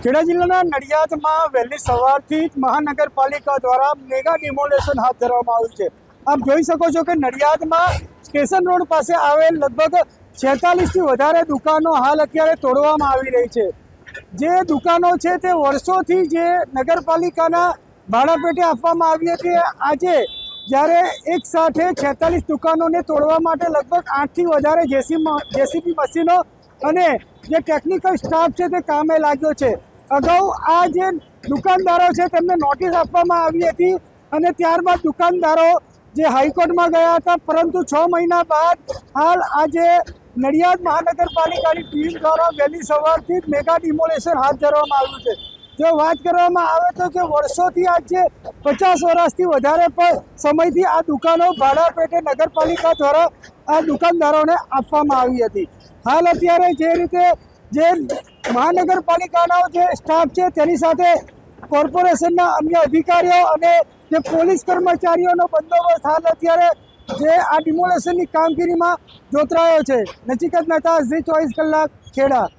ખેડા જિલ્લાના નડિયાદમાં વહેલી સવારથી જ મહાનગરપાલિકા દ્વારા મેગા ડિમોલેશન હાથ ધરવામાં આવ્યું છે। આપ જોઈ શકો છો કે નડિયાદમાં સ્ટેશન રોડ પાસે આવેલ લગભગ 46થી વધારે દુકાનો હાલ અત્યારે તોડવામાં આવી રહી છે। જે દુકાનો છે તે વર્ષોથી જે નગરપાલિકાના ભાડા પેટે આપવામાં આવી હતી, આજે જ્યારે એક સાથે 46 દુકાનોને તોડવા માટે લગભગ 8થી વધારે જેસીબી મશીનો અને જે ટેકનિકલ સ્ટાફ છે તે કામે લાગ્યો છે। અગાઉ આ જે દુકાનદારો છે તેમને નોટિસ આપવામાં આવી હતી અને ત્યારબાદ દુકાનદારો જે હાઈકોર્ટમાં ગયા હતા, પરંતુ 6 મહિના બાદ હાલ આજે નડિયાદ મહાનગરપાલિકાની ટીમ દ્વારા વહેલી સવારથી જ મેગા ડિમોલેશન હાથ ધરવામાં આવ્યું છે। જો વાત કરવામાં આવે તો જે વર્ષોથી આજે 50 વર્ષથી વધારે પણ સમયથી આ દુકાનો ભાડા પેટે નગરપાલિકા દ્વારા આ દુકાનદારોને આપવામાં આવી હતી। હાલ અત્યારે જે રીતે જે મહાનગરપાલિકાનો જે સ્ટાફ છે તેની સાથે કોર્પોરેશનના અન્ય અધિકારીઓ અને જે પોલીસ કર્મચારીઓનો બંદોબસ્ત હાલ અત્યારે જે આ ડિમોલેશનની કામગીરીમાં જોતરાયો છે। નચિકેત મહેતા, ઝી 24 કલાક, ખેડા।